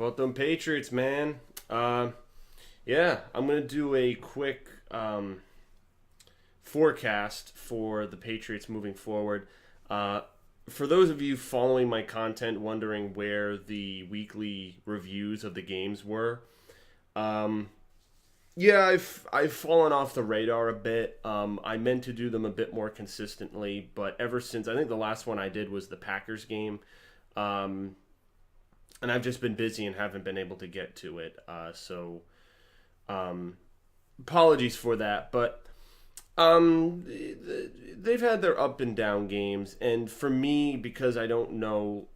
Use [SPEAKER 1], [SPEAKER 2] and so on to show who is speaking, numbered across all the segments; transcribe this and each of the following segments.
[SPEAKER 1] about them Patriots, man? Yeah, I'm gonna do a quick forecast for the Patriots moving forward. Uh, for those of you following my content, wondering where the weekly reviews of the games were, um, yeah, I've fallen off the radar a bit. I meant to do them a bit more consistently, but ever since I think the last one I did was the Packers game. Um, and I've just been busy and haven't been able to get to it. So um, apologies for that, but they've had their up and down games, and for me, because I don't know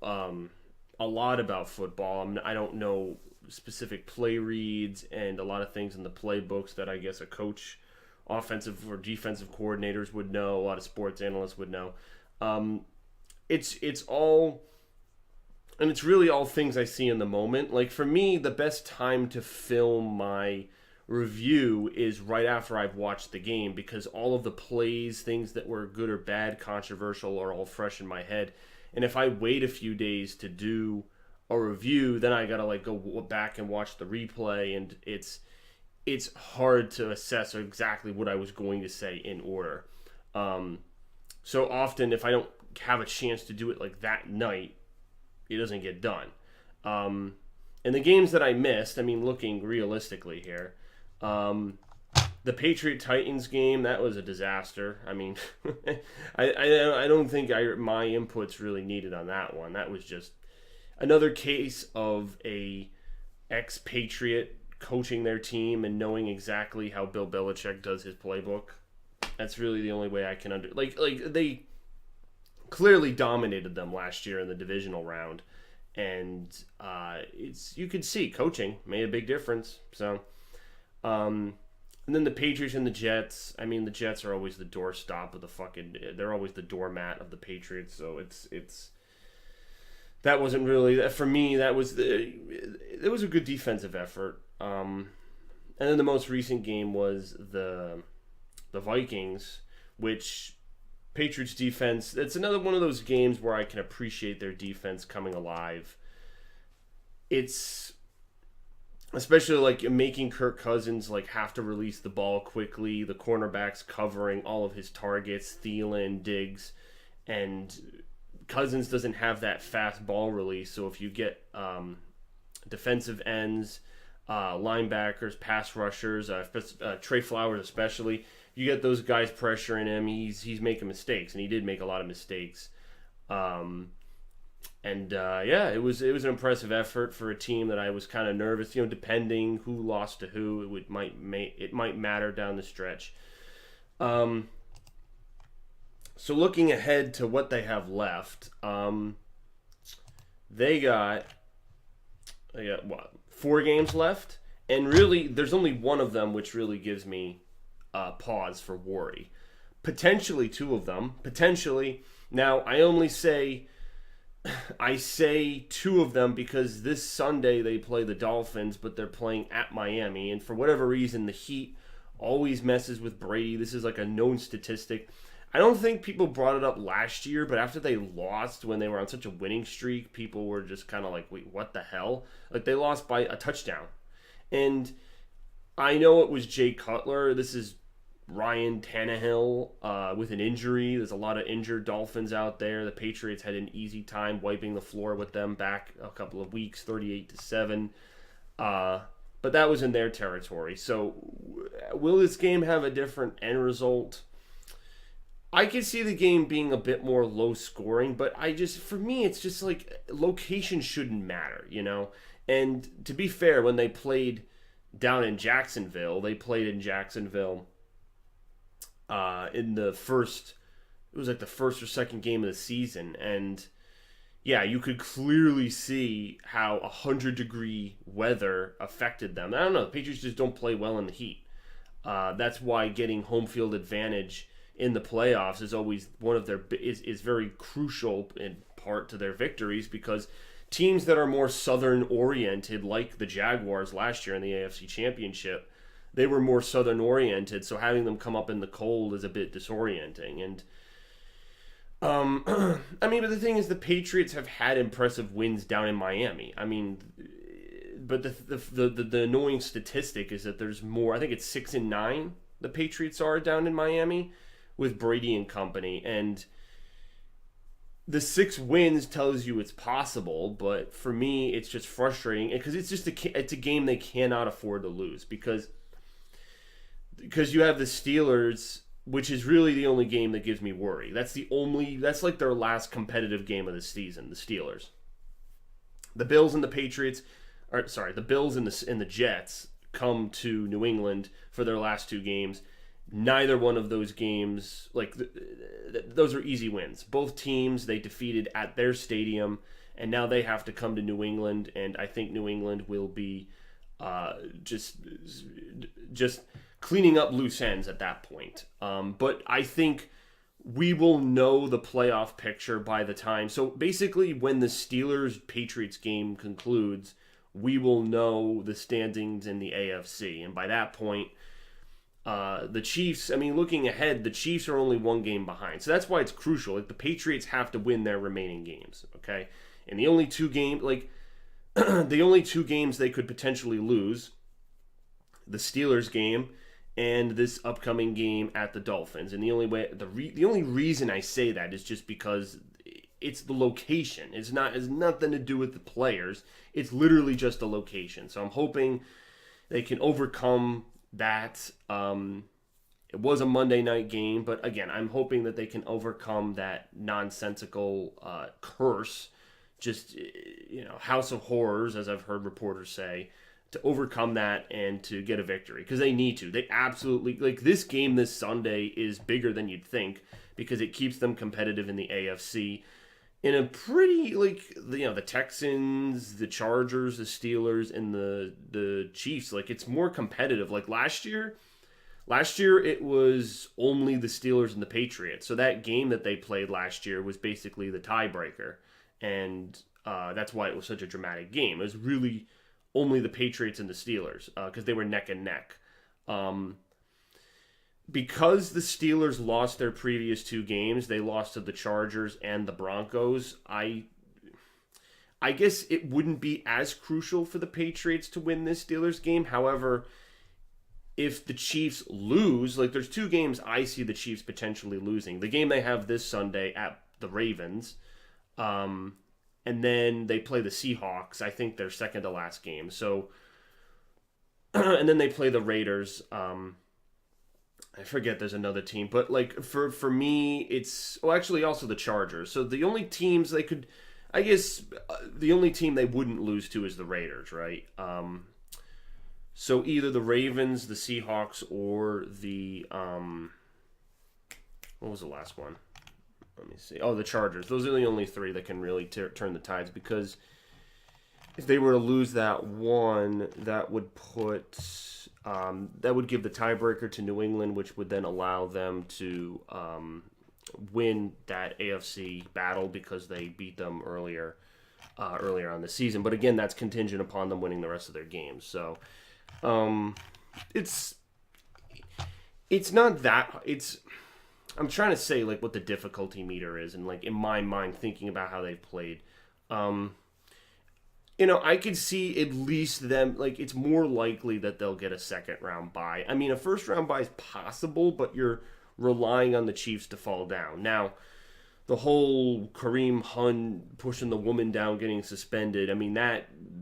[SPEAKER 1] a lot about football, I don't know specific play reads and a lot of things in the playbooks that I guess a coach, offensive or defensive coordinators would know, a lot of sports analysts would know. Um, it's all and it's really all things I see in the moment. Like for me, the best time to film my review is right after I've watched the game because all of the plays, things that were good or bad, controversial, are all fresh in my head. And if I wait a few days to do a review, then I gotta like go back and watch the replay, and it's hard to assess exactly what I was going to say in order. So often, if I don't have a chance to do it like that night, it doesn't get done. And the games that I missed, I mean, looking realistically here, the Patriot Titans game, that was a disaster. I mean, I don't think my input's really needed on that one. That was just another case of a ex-Patriot coaching their team and knowing exactly how Bill Belichick does his playbook. That's really the only way I can like they clearly dominated them last year in the divisional round, and you could see coaching made a big difference. So, and then the Patriots and the Jets. I mean, the Jets are always the doorstop of the fucking. They're always the doormat of the Patriots. So it's that wasn't really for me. That was it was a good defensive effort. And then the most recent game was the Vikings, which Patriots defense, it's another one of those games where I can appreciate their defense coming alive. It's especially like making Kirk Cousins like have to release the ball quickly, the cornerbacks covering all of his targets, Thielen, Diggs, and Cousins doesn't have that fast ball release. So if you get defensive ends, linebackers, pass rushers, Trey Flowers especially, you get those guys pressuring him. He's making mistakes, and he did make a lot of mistakes. Yeah, it was an impressive effort for a team that I was kind of nervous. Depending who lost to who, it might matter down the stretch. So looking ahead to what they have left, they got what, 4 games left, and really, there's only one of them which really gives me pause for worry. Potentially 2 of them. Potentially. Now, I say 2 of them because this Sunday they play the Dolphins, but they're playing at Miami. And for whatever reason, the Heat always messes with Brady. This is like a known statistic. I don't think people brought it up last year, but after they lost when they were on such a winning streak, people were just kind of like, wait, what the hell? Like, they lost by a touchdown. And I know it was Jay Cutler. This is Ryan Tannehill with an injury. There's a lot of injured Dolphins out there. The Patriots had an easy time wiping the floor with them back a couple of weeks, 38-7. But that was in their territory. So will this game have a different end result? I could see the game being a bit more low scoring, but for me, it's just like location shouldn't matter, And to be fair, when they played down in Jacksonville, in the first, it was like the first or second game of the season, and yeah, you could clearly see how 100-degree weather affected them. I don't know, the Patriots just don't play well in the heat. That's why getting home field advantage in the playoffs is always one of is very crucial in part to their victories, because teams that are more southern oriented, like the Jaguars last year in the AFC Championship, they were more southern oriented, so having them come up in the cold is a bit disorienting. And but the thing is, the Patriots have had impressive wins down in Miami. I mean, but the annoying statistic is that there's more. I think it's 6-9. The Patriots are down in Miami with Brady and company, and the 6 wins tells you it's possible. But for me, it's just frustrating because it's a game they cannot afford to lose because you have the Steelers, which is really the only game that gives me worry. That's like their last competitive game of the season. The Steelers, the Bills and the Patriots. The Bills and the Jets come to New England for their last 2 games. Neither one of those games, those are easy wins. Both teams they defeated at their stadium, and now they have to come to New England, and I think New England will be just cleaning up loose ends at that point. But I think we will know the playoff picture by the time. So basically, when the Steelers-Patriots game concludes, we will know the standings in the AFC. And by that point, the Chiefs, looking ahead, the Chiefs are only 1 game behind. So that's why it's crucial. The Patriots have to win their remaining games, okay? And the only 2 games, the only 2 games they could potentially lose, the Steelers game and this upcoming game at the Dolphins. And the only reason I say that is just because it's the location. It's nothing to do with the players. It's literally just the location. So I'm hoping they can overcome that. It was a Monday night game, but again, I'm hoping that they can overcome that nonsensical curse, just house of horrors, as I've heard reporters say, to overcome that and to get a victory, because they need to. They absolutely, this game this Sunday is bigger than you'd think because it keeps them competitive in the AFC. In a pretty, the Texans, the Chargers, the Steelers, and the Chiefs, it's more competitive. Last year it was only the Steelers and the Patriots. So that game that they played last year was basically the tiebreaker. And that's why it was such a dramatic game. It was really only the Patriots and the Steelers because they were neck and neck. Because the Steelers lost their previous 2 games, they lost to the Chargers and the Broncos. I guess it wouldn't be as crucial for the Patriots to win this Steelers game. However, if the Chiefs lose, there's 2 games I see the Chiefs potentially losing. The game they have this Sunday at the Ravens, and then they play the Seahawks. I think their second to last game. So, and then they play the Raiders. I forget there's another team, but for me, it's actually also the Chargers. So the only teams they could, I guess, the only team they wouldn't lose to is the Raiders, right? So either the Ravens, the Seahawks, or the what was the last one? Let me see. Oh, the Chargers. Those are the only 3 that can really turn the tides, because if they were to lose that one, that would give the tiebreaker to New England, which would then allow them to win that AFC battle because they beat them earlier on the season. But again, that's contingent upon them winning the rest of their games. So it's not that it's. I'm trying to say what the difficulty meter is, and in my mind thinking about how they've played. I could see at least them, it's more likely that they'll get a second round bye. A first round bye is possible, but you're relying on the Chiefs to fall down. Now, the whole Kareem Hunt pushing the woman down, getting suspended,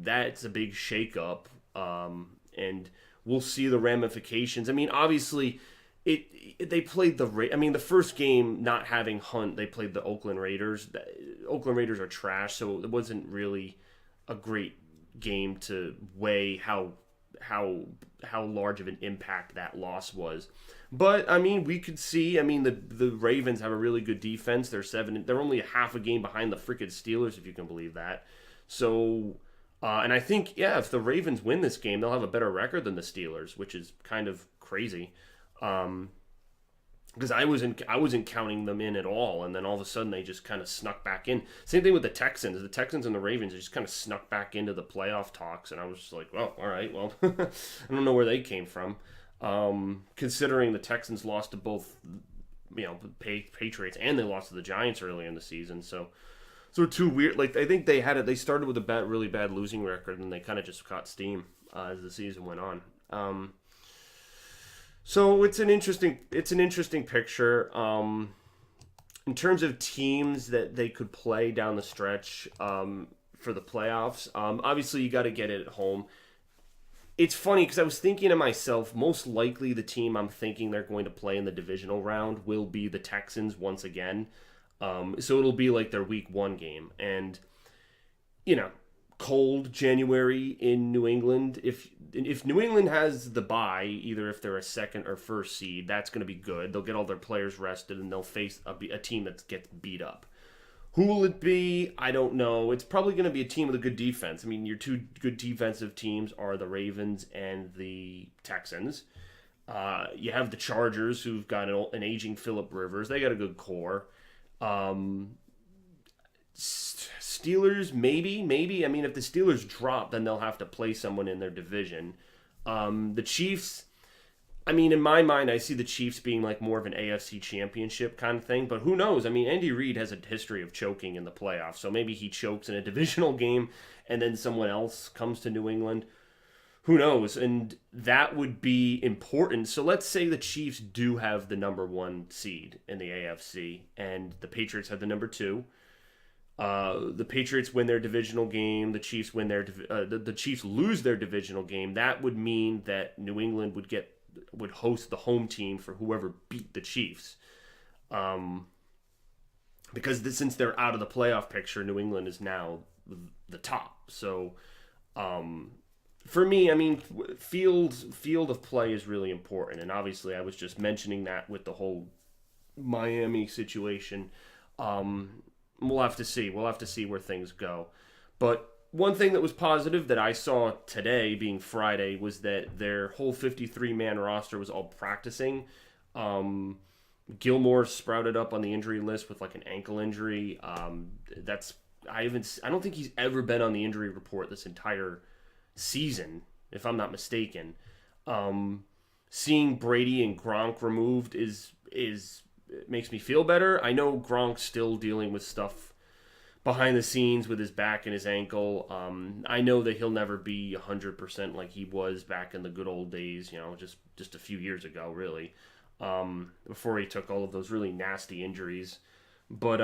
[SPEAKER 1] that's a big shakeup, and we'll see the ramifications. Obviously, they played the first game not having Hunt, they played the Oakland Raiders. The Oakland Raiders are trash, so it wasn't really a great game to weigh how large of an impact that loss was. But we could see. The Ravens have a really good defense. They're only a half a game behind the freaking Steelers, if you can believe that. So, and I think if the Ravens win this game, they'll have a better record than the Steelers, which is kind of crazy. Because I wasn't counting them in at all, and then all of a sudden they just kind of snuck back in. Same thing with the Texans. The Texans and the Ravens just kind of snuck back into the playoff talks, and I was just like, well, all right, well, I don't know where they came from. Considering the Texans lost to both, Patriots, and they lost to the Giants early in the season, so So two weird. Like I think they had it. They started with a really bad losing record, and they kind of just caught steam as the season went on. So it's an interesting picture. In terms of teams that they could play down the stretch for the playoffs, obviously you got to get it at home. It's funny because I was thinking to myself, most likely the team I'm thinking they're going to play in the divisional round will be the Texans once again. So it'll be like their week one game. And, you know, cold January in New England. If New England has the bye, either if they're a second or first seed, that's going to be good. They'll get all their players rested and they'll face a team that gets beat up. Who will it be? I don't know. It's probably going to be a team with a good defense. I mean, your two good defensive teams are the Ravens and the Texans. You have the Chargers, who've got an aging Phillip Rivers. They got a good core. Steelers, maybe. I mean, if the Steelers drop, then they'll have to play someone in their division. The Chiefs, I mean, in my mind, I see the Chiefs being like more of an AFC championship kind of thing, but who knows? I mean, Andy Reid has a history of choking in the playoffs, so maybe he chokes in a divisional game and then someone else comes to New England. Who knows? And that would be important. So let's say the Chiefs do have the number one seed in the AFC and the Patriots have the number two. The Patriots win their divisional game. The Chiefs win the Chiefs lose their divisional game. That would mean that New England would host the home team for whoever beat the Chiefs. Because since they're out of the playoff picture, New England is now the top. So, for me, I mean, field of play is really important. And obviously, I was just mentioning that with the whole Miami situation. We'll have to see. We'll have to see where things go. But one thing that was positive that I saw today, being Friday, was that their whole 53-man roster was all practicing. Gilmore sprouted up on the injury list with like an ankle injury. I don't think he's ever been on the injury report this entire season, if I'm not mistaken. Seeing Brady and Gronk removed is it makes me feel better. I know Gronk's still dealing with stuff behind the scenes with his back and his ankle. I know that he'll never be 100% like he was back in the good old days, just a few years ago, really, before he took all of those really nasty injuries. But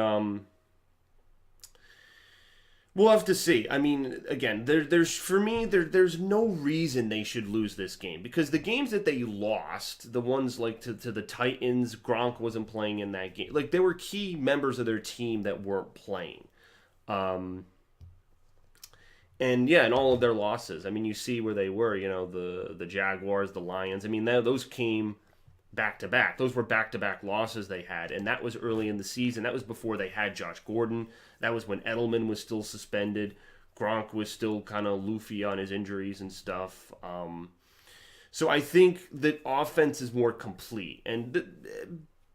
[SPEAKER 1] we'll have to see. I mean, again, there's no reason they should lose this game because the games that they lost, the ones like to the Titans, Gronk wasn't playing in that game. Like there were key members of their team that weren't playing, and all of their losses. I mean, you see where they were. The Jaguars, the Lions. I mean, those came back to back. Those were back to back losses they had, and that was early in the season. That was before they had Josh Gordon. That was when Edelman was still suspended. Gronk was still kind of loofy on his injuries and stuff. So I think that offense is more complete. And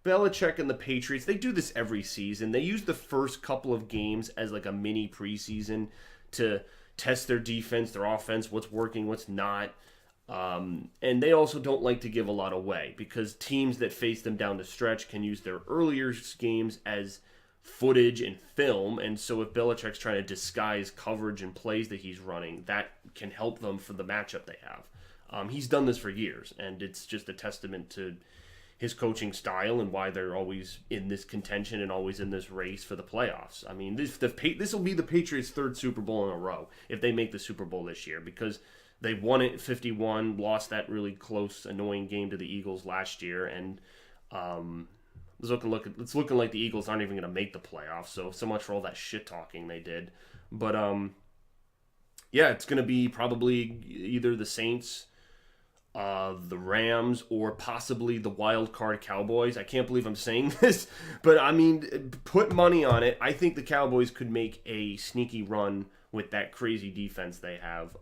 [SPEAKER 1] Belichick and the Patriots, they do this every season. They use the first couple of games as like a mini preseason to test their defense, their offense, what's working, what's not. And they also don't like to give a lot away because teams that face them down the stretch can use their earlier games as footage and film. And so if Belichick's trying to disguise coverage and plays that he's running, that can help them for the matchup they have. He's done this for years, and it's just a testament to his coaching style and why they're always in this contention and always in this race for the playoffs. I mean, this will be the Patriots' third Super Bowl in a row if they make the Super Bowl this year because they won it 51, lost that really close, annoying game to the Eagles last year, and it's looking like the Eagles aren't even going to make the playoffs. So much for all that shit talking they did. But it's going to be probably either the Saints, the Rams, or possibly the wild card Cowboys. I can't believe I'm saying this, but I mean, put money on it. I think the Cowboys could make a sneaky run with that crazy defense they have.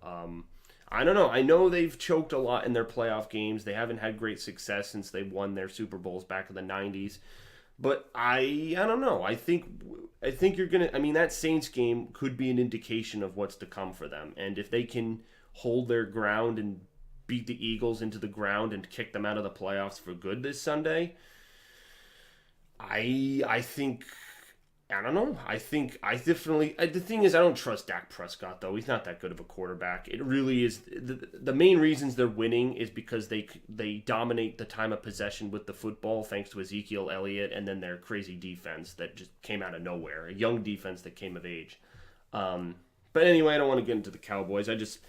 [SPEAKER 1] I don't know. I know they've choked a lot in their playoff games. They haven't had great success since they won their Super Bowls back in the 90s. But I don't know. I think you're going to... I mean, that Saints game could be an indication of what's to come for them. And if they can hold their ground and beat the Eagles into the ground and kick them out of the playoffs for good this Sunday, I think I don't know. I think I definitely. The thing is, I don't trust Dak Prescott though. He's not that good of a quarterback. It really is. The main reasons they're winning is because they dominate the time of possession with the football, thanks to Ezekiel Elliott, and then their crazy defense that just came out of nowhere, a young defense that came of age. But anyway, I don't want to get into the Cowboys. I just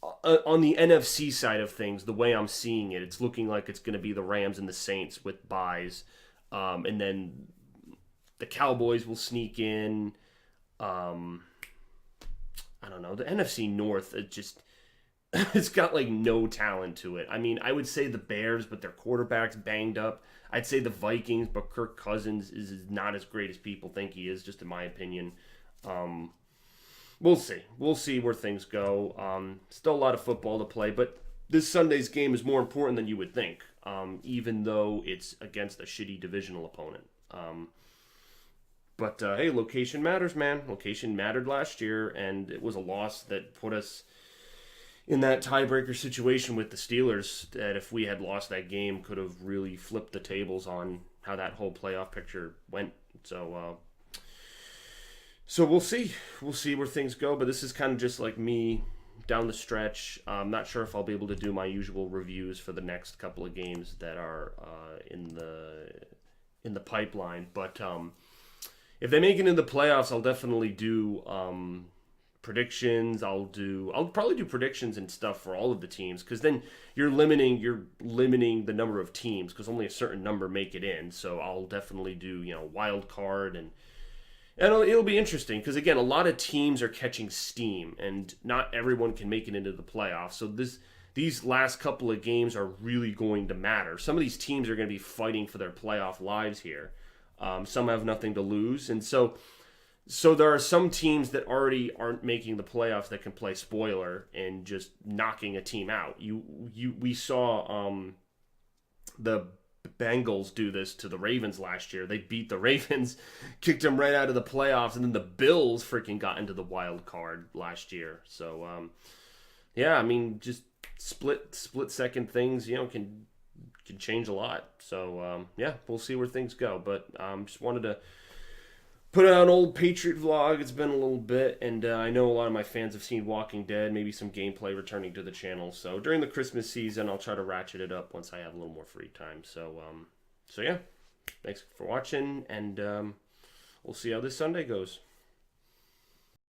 [SPEAKER 1] on the NFC side of things, the way I'm seeing it, it's looking like it's going to be the Rams and the Saints with byes, and then the Cowboys will sneak in. I don't know. The NFC North, it just it's got like no talent to it. I mean, I would say the Bears, but their quarterback's banged up. I'd say the Vikings, but Kirk Cousins is not as great as people think he is, just in my opinion. We'll see. We'll see where things go. Still a lot of football to play, but this Sunday's game is more important than you would think, even though it's against a shitty divisional opponent. But hey, location matters, man. Location mattered last year, and it was a loss that put us in that tiebreaker situation with the Steelers that if we had lost that game could have really flipped the tables on how that whole playoff picture went. So we'll see. We'll see where things go. But this is kind of just like me down the stretch. I'm not sure if I'll be able to do my usual reviews for the next couple of games that are in the pipeline. But if they make it into the playoffs, I'll definitely do predictions. I'll probably do predictions and stuff for all of the teams, because then you're limiting the number of teams, because only a certain number make it in. So I'll definitely do wild card, and it'll be interesting because again, a lot of teams are catching steam, and not everyone can make it into the playoffs. So these last couple of games are really going to matter. Some of these teams are going to be fighting for their playoff lives here. Some have nothing to lose, and so there are some teams that already aren't making the playoffs that can play spoiler and just knocking a team out. We saw the Bengals do this to the Ravens last year. They beat the Ravens, kicked them right out of the playoffs, and then the Bills freaking got into the wild card last year. So yeah, I mean, just split second things, can change a lot. So yeah, we'll see where things go. But just wanted to put out an old Patriot vlog. It's been a little bit, and I know a lot of my fans have seen Walking Dead, maybe some gameplay returning to the channel. So during the Christmas season, I'll try to ratchet it up once I have a little more free time. So yeah, thanks for watching, and we'll see how this Sunday goes.